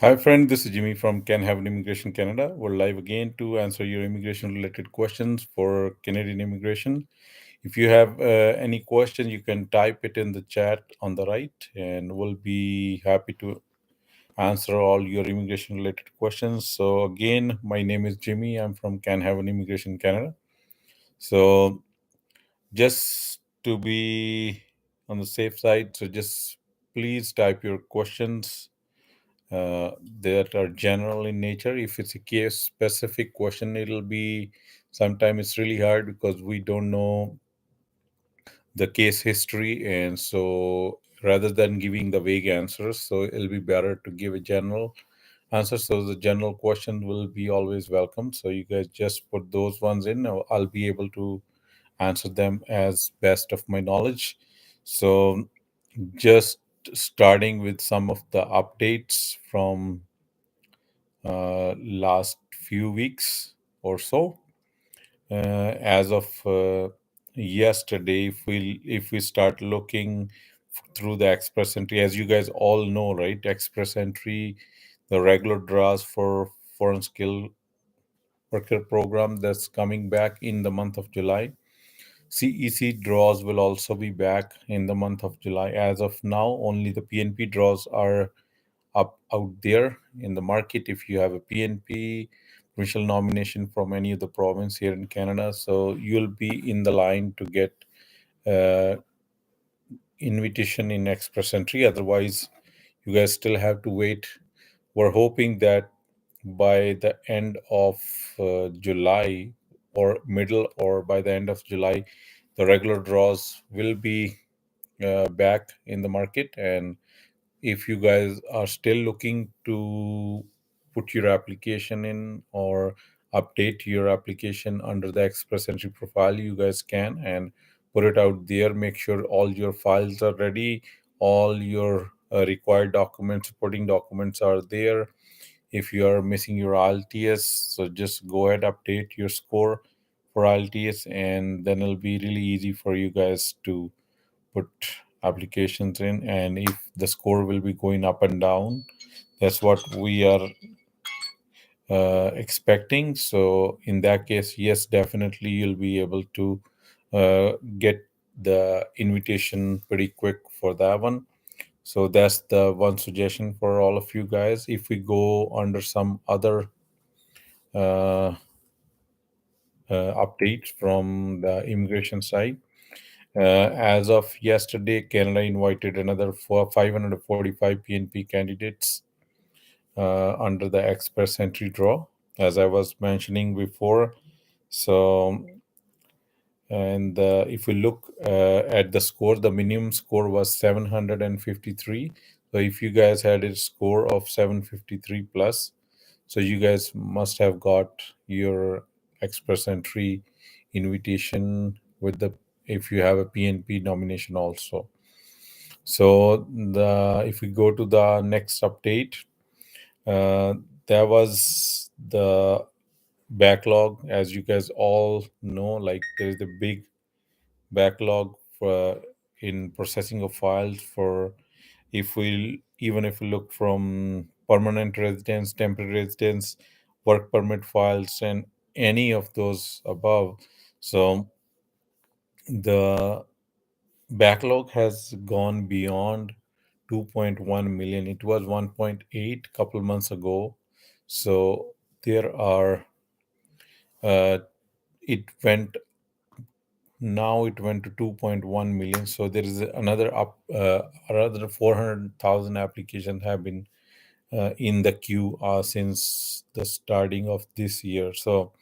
Hi, friend. This is Jimmy from Can Have an Immigration Canada. We're live again to answer your immigration related questions for Canadian immigration. If you have any question, you can type it in the chat on the right, and we'll be happy to answer all your immigration related questions. So, again, my name is Jimmy. I'm from Can Have an Immigration Canada. So, just to be on the safe side, so just please type your questions that are general in nature. If it's a case specific question, it'll be sometimes it's really hard because we don't know the case history, and so rather than giving the vague answers, so it'll be better to give a general answer. So the general question will be always welcome. So you guys just put those ones in. I'll be able to answer them as best of my knowledge. So just starting with some of the updates from last few weeks or so. As of yesterday, if we start looking through the express entry, as you guys all know, right? Express entry, the regular draws for foreign skill worker program that's coming back in the month of July. CEC draws will also be back in the month of July. As of now, only the PNP draws are up out there in the market. If you have a PNP provincial nomination from any of the province here in Canada, so you'll be in the line to get uh, invitation in express entry. Otherwise, you guys still have to wait. We're hoping that by the end of July or middle or by the end of July, the regular draws will be back in the market. And if you guys are still looking to put your application in or update your application under the express entry profile, you guys can and put it out there. Make sure all your files are ready, all your required documents, supporting documents are there. If you are missing your IELTS, so just go ahead, update your score for IELTS, and then it'll be really easy for you guys to put applications in. And if the score will be going up and down, that's what we are expecting. So in that case, yes, definitely you'll be able to get the invitation pretty quick for that one. So that's the one suggestion for all of you guys. If we go under some other uh, updates from the immigration side, as of yesterday, Canada invited another 545 PNP candidates under the express entry draw, as I was mentioning before. So, and if we look at the score, the minimum score was 753. So, if you guys had a score of 753 plus, so you guys must have got your express entry invitation with the if you have a PNP nomination also. So the if we go to the next update, uh, there was the backlog, as you guys all know. Like there is a big backlog for in processing of files for if we even if we look from permanent residence, temporary residence, work permit files, and any of those above. So the backlog has gone beyond 2.1 million. It was 1.8 couple months ago. So there are uh, it went now it went to 2.1 million. So there is another 400,000 applications have been in the queue since the starting of this year. So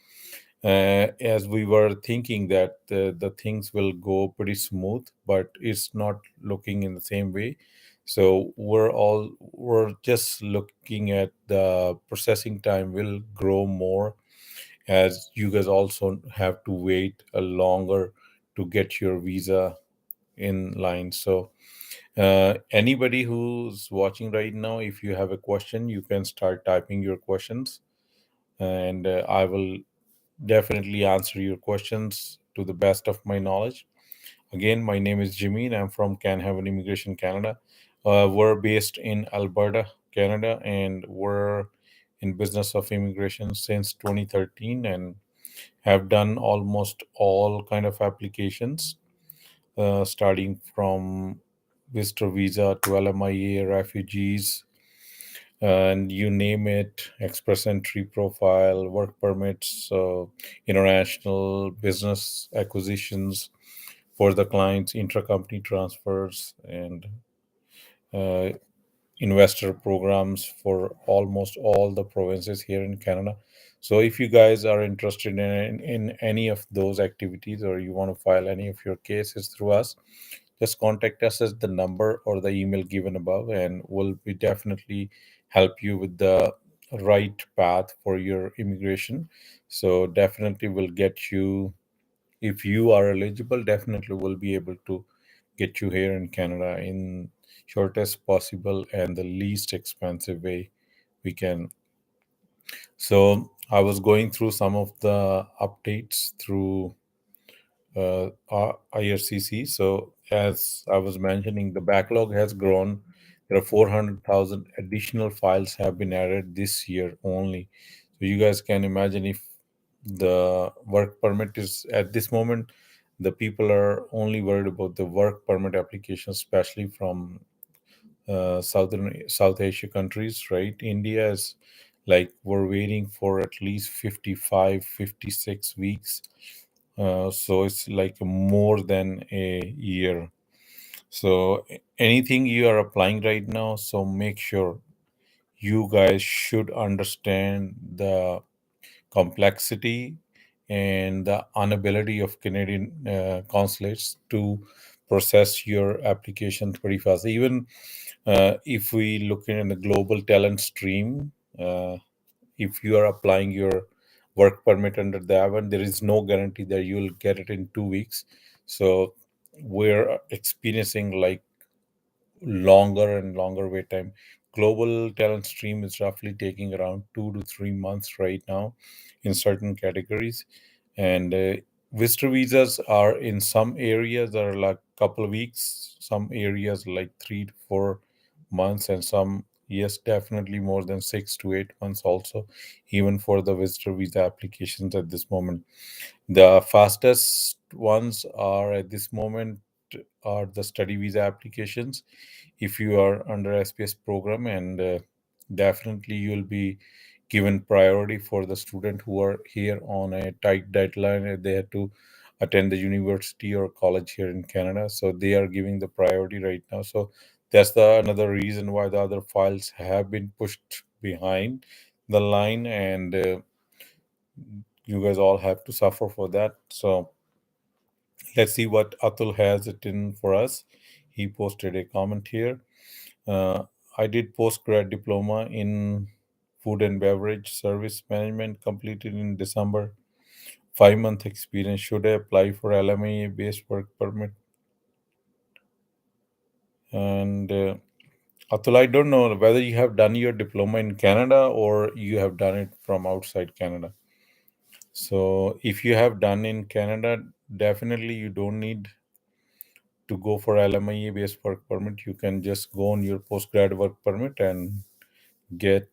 as we were thinking that the things will go pretty smooth, but it's not looking in the same way. So we're just looking at the processing time will grow more, as you guys also have to wait a longer to get your visa in line. So anybody who's watching right now, if you have a question, you can start typing your questions, and I will definitely answer your questions to the best of my knowledge. Again, my name is Jimmy, and I'm from Can Have an Immigration Canada. We're based in Alberta, Canada, and we're in business of immigration since 2013 and have done almost all kind of applications, starting from visitor visa to LMIA, refugees, and you name it, express entry profile, work permits, international business acquisitions for the clients, intracompany transfers, and uh, investor programs for almost all the provinces here in Canada. So if you guys are interested in any of those activities, or you want to file any of your cases through us, just contact us at the number or the email given above, and we'll be definitely help you with the right path for your immigration. So definitely we'll get you, if you are eligible, definitely we'll be able to get you here in Canada in shortest possible and the least expensive way we can. So I was going through some of the updates through IRCC. So as I was mentioning, the backlog has grown. There are 400,000 additional files have been added this year only. So you guys can imagine, if the work permit is at this moment, the people are only worried about the work permit application, especially from South Asia countries, right? India is like we're waiting for at least 55, 56 weeks. So it's like more than a year. So anything you are applying right now, so make sure you guys should understand the complexity and the inability of Canadian consulates to process your application pretty fast. Even if we look in the global talent stream, if you are applying your work permit under the Avon, there is no guarantee that you will get it in 2 weeks. So we're experiencing like longer and longer wait time. Global talent stream is roughly taking around 2 to 3 months right now in certain categories, and visitor visas are in some areas are like couple of weeks, some areas like 3 to 4 months, and some, yes, definitely more than 6 to 8 months also, even for the visitor visa applications at this moment. The fastest ones are at this moment are the study visa applications if you are under SPS program, and definitely you'll be given priority for the student who are here on a tight deadline. They have to attend the university or college here in Canada, so they are giving the priority right now. So that's the another reason why the other files have been pushed behind the line, and you guys all have to suffer for that. So let's see what Atul has it in for us. He posted a comment here. uh, I did postgrad diploma in food and beverage service management, completed in December. 5 month experience. Should I apply for LMIA based work permit? And Atul, I don't know whether you have done your diploma in Canada or you have done it from outside Canada. So if you have done in Canada, definitely you don't need to go for LMIA based work permit. You can just go on your postgrad work permit and get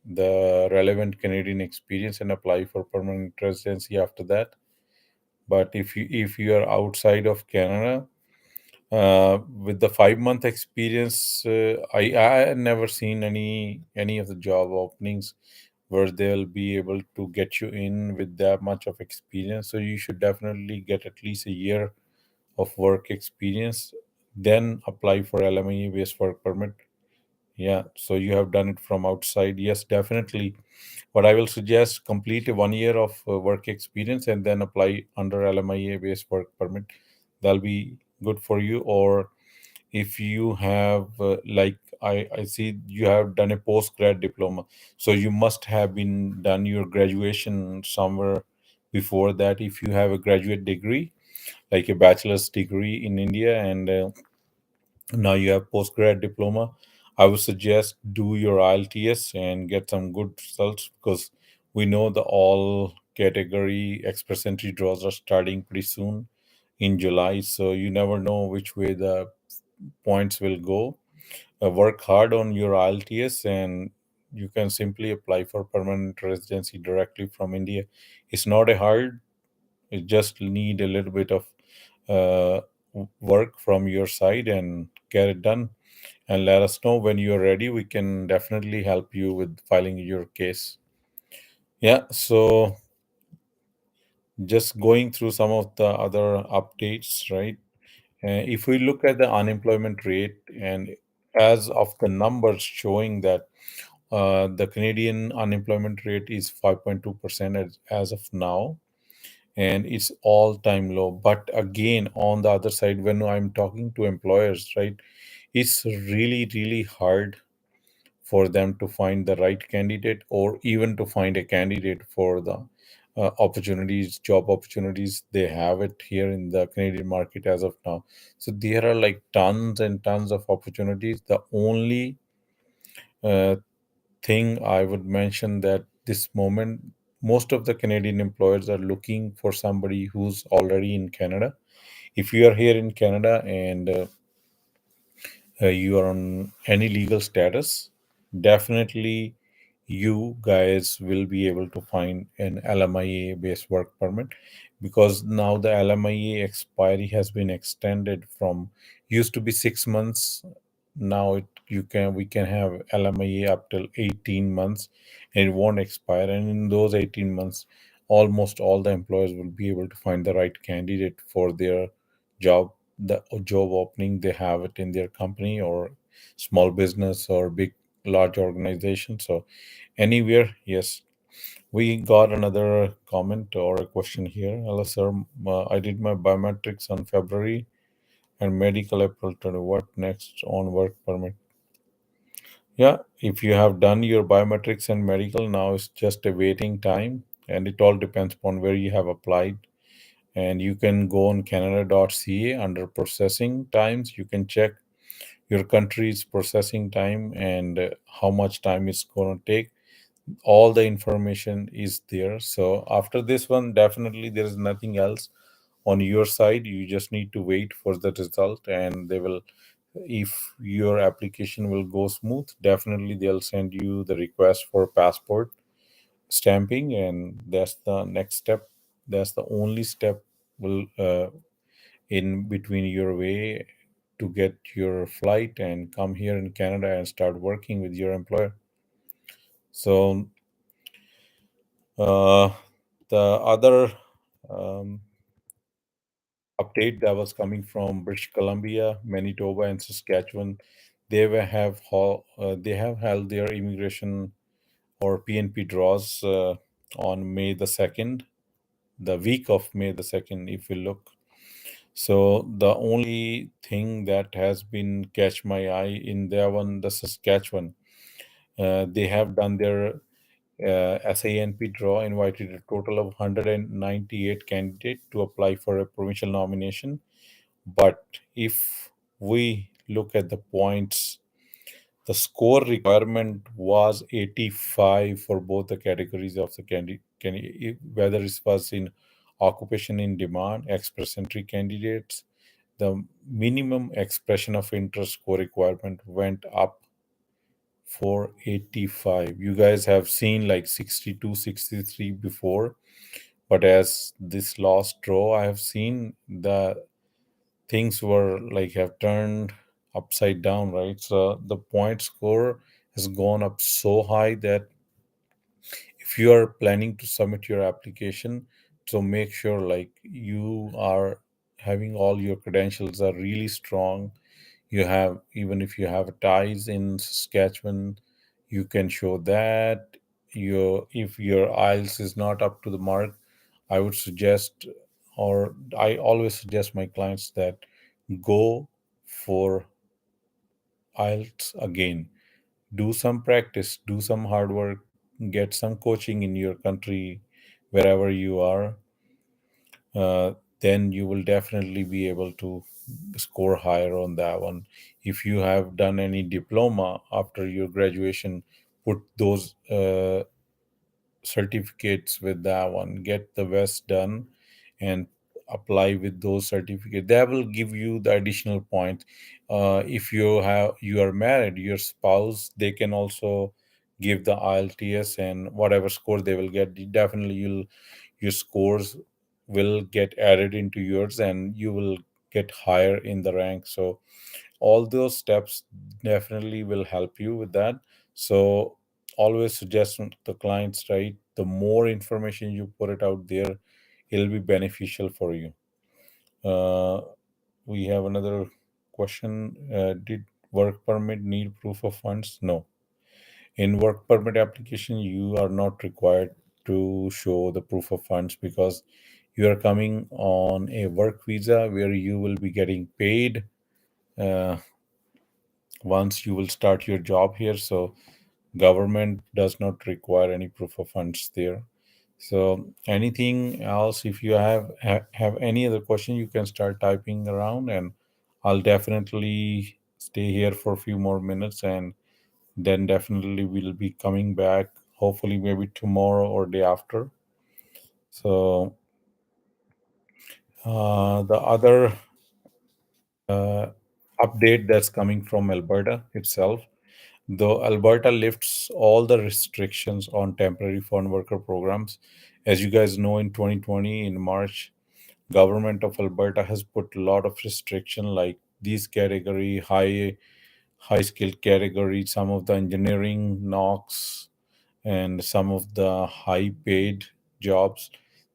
the relevant Canadian experience and apply for permanent residency after that. But if you are outside of Canada, with the 5 month experience, I never seen any of the job openings where they'll be able to get you in with that much of experience. So you should definitely get at least a year of work experience, then apply for LMIA based work permit. Yeah, so you have done it from outside. Yes, definitely. But I will suggest complete a 1 year of work experience and then apply under LMIA based work permit. That'll be good for you. Or if you have, like I see you have done a post grad diploma, so you must have been done your graduation somewhere before that. If you have a graduate degree, like a bachelor's degree in India, and now you have postgrad diploma, I would suggest do your IELTS and get some good results, because we know the all category express entry draws are starting pretty soon in July, so you never know which way the points will go. work hard on your IELTS, and you can simply apply for permanent residency directly from India. It's not a hard, you just need a little bit of uh, work from your side and get it done. And let us know when you're ready. We can definitely help you with filing your case. Yeah, so just going through some of the other updates, right? If we look at the unemployment rate, and as of the numbers showing that the Canadian unemployment rate is 5.2% as of now, and it's all time low. But again, on the other side, when I'm talking to employers, right, it's really, really hard for them to find the right candidate, or even to find a candidate for the opportunities, job opportunities they have it here in the Canadian market as of now. So there are like tons and tons of opportunities. The only uh, thing I would mention that this moment, most of the Canadian employers are looking for somebody who's already in Canada. If you are here in Canada and you are on any legal status, definitely you guys will be able to find an LMIA based work permit, because now the LMIA expiry has been extended from, used to be 6 months. Now you can, we can have LMIA up till 18 months, and it won't expire. And in those 18 months, almost all the employers will be able to find the right candidate for their job, the job opening they have it in their company or small business or big large organization. So anywhere, yes. We got another comment or a question here. Hello sir, I did my biometrics on February and medical April 20. What next on work permit? Yeah, if you have done your biometrics and medical, now it's just a waiting time, and it all depends upon where you have applied. And you can go on canada.ca under processing times. You can check your country's processing time and how much time it's going to take. All the information is there. So after this one, definitely there is nothing else on your side. You just need to wait for the result, and they will, if your application will go smooth, definitely they'll send you the request for passport stamping, and that's the next step. That's the only step will in between your way to get your flight and come here in Canada and start working with your employer. So uh, the other um, update that was coming from British Columbia, Manitoba, and Saskatchewan, they have held their immigration or PNP draws on May the 2nd, the week of May the 2nd, if you look. So the only thing that has been catch my eye in that one, the Saskatchewan, they have done their SANP draw, invited a total of 198 candidates to apply for a provincial nomination. But if we look at the points, the score requirement was 85 for both the categories of the candidate, whether it was in occupation in demand, express entry candidates. The minimum expression of interest score requirement went up for 85. You guys have seen like 62, 63 before, but as this last draw, I have seen the things were like have turned upside down, right? So the point score has gone up so high that if you are planning to submit your application, so make sure like you are having all your credentials are really strong. You have, even if you have ties in Saskatchewan, you can show that. Your, if your IELTS is not up to the mark, I would suggest, or I always suggest my clients that go for IELTS again. Do some practice, do some hard work, get some coaching in your country, wherever you are. uh, then you will definitely be able to score higher on that one. If you have done any diploma after your graduation, put those certificates with that one. Get the West done, and apply with those certificates, that will give you the additional point. If you are married, your spouse, they can also give the IELTS, and whatever score they will get, definitely your scores will get added into yours, and you will get higher in the rank. So all those steps definitely will help you with that. So always suggest to the clients, right, the more information you put it out there, it'll be beneficial for you. uh, we have another question. Did work permit need proof of funds? No. In work permit application, you are not required to show the proof of funds, because you are coming on a work visa where you will be getting paid uh, once you will start your job here. So government does not require any proof of funds there. So anything else, if you have any other question, you can start typing around, and I'll definitely stay here for a few more minutes, and then definitely we'll be coming back, hopefully maybe tomorrow or day after. So the other uh, update that's coming from Alberta itself, though Alberta lifts all the restrictions on temporary foreign worker programs. As you guys know, in 2020, in March, government of Alberta has put a lot of restriction, like these category, high skilled category, some of the engineering knocks, and some of the high paid jobs,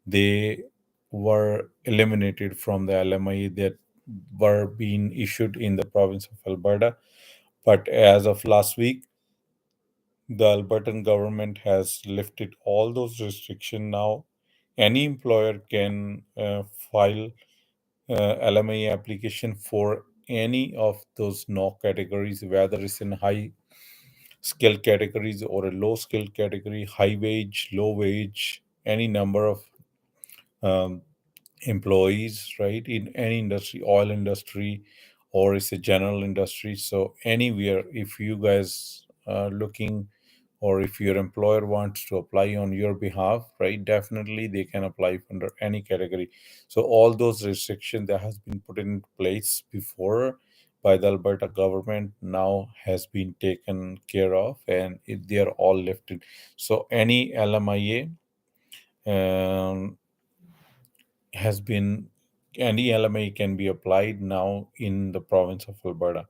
they were eliminated from the LMIA that were being issued in the province of Alberta. But as of last week, the Albertan government has lifted all those restrictions. Now any employer can file LMIA application for any of those no categories, whether it's in high skill categories or a low skill category, high wage, low wage, any number of um, employees, right, in any industry, oil industry, or it's a general industry. So anywhere, if you guys are looking, or if your employer wants to apply on your behalf, right, definitely they can apply under any category. So all those restrictions that has been put in place before by the Alberta government now has been taken care of, and they are all lifted. So any LMIA um, has been any LMA can be applied now in the province of Alberta.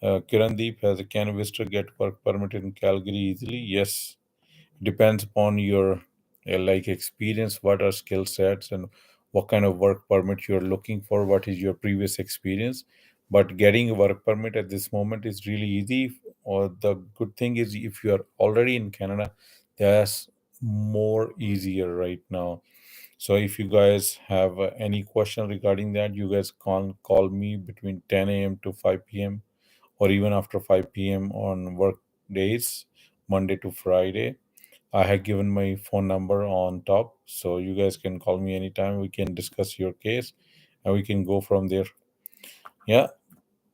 Kirandeep, has a can visitor get work permit in Calgary easily? Yes, depends upon your like experience, what are skill sets, and what kind of work permit you're looking for, what is your previous experience. But getting a work permit at this moment is really easy. Or the good thing is, if you are already in Canada, that's more easier right now. So if you guys have any question regarding that, you guys can call me between 10 a.m. to 5 p.m., or even after 5 p.m. on work days, Monday to Friday. I have given my phone number on top, so you guys can call me anytime. We can discuss your case, and we can go from there. Yeah.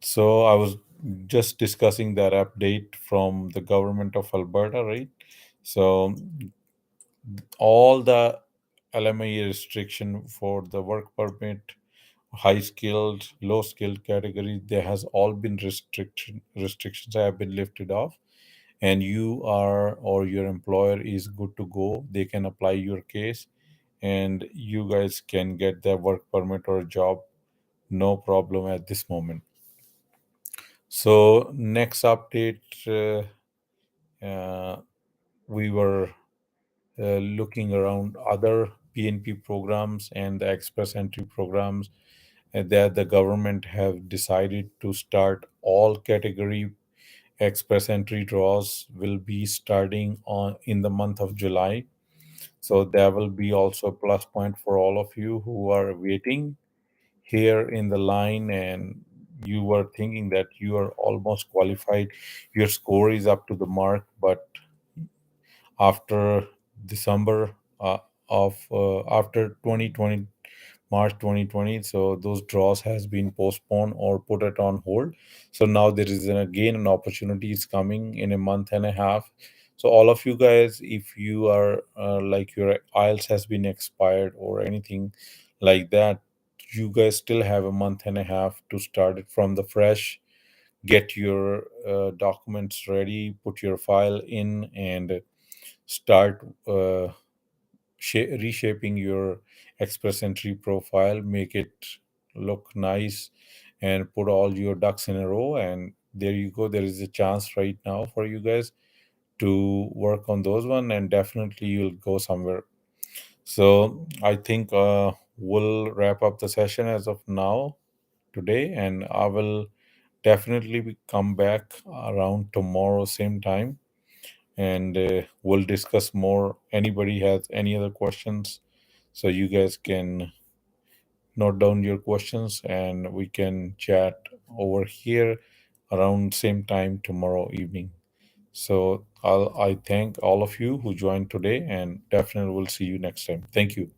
So I was just discussing that update from the government of Alberta, right? So all the LMIA restriction for the work permit, high skilled, low skilled category, there has all been restrictions have been lifted off, and you are or your employer is good to go. They can apply your case, and you guys can get the work permit or job, no problem at this moment. So next update, we were looking around other PNP programs and the express entry programs, that the government have decided to start all category express entry draws will be starting on in the month of July. So there will be also a plus point for all of you who are waiting here in the line, and you were thinking that you are almost qualified, your score is up to the mark, but after December of after 2020, March 2020, so those draws has been postponed or put it on hold. So now there is again an opportunity is coming in a month and a half. So all of you guys, if you are like your IELTS has been expired or anything like that, you guys still have a month and a half to start it from the fresh. Get your documents ready, put your file in, and start reshaping your express entry profile. Make it look nice and put all your ducks in a row. And there you go. There is a chance right now for you guys to work on those one, and definitely you'll go somewhere. So I think we'll wrap up the session as of now today, and I will definitely come back around tomorrow same time, and we'll discuss more. Anybody has any other questions, so you guys can note down your questions and we can chat over here around same time tomorrow evening. So I thank all of you who joined today, and definitely will see you next time. Thank you.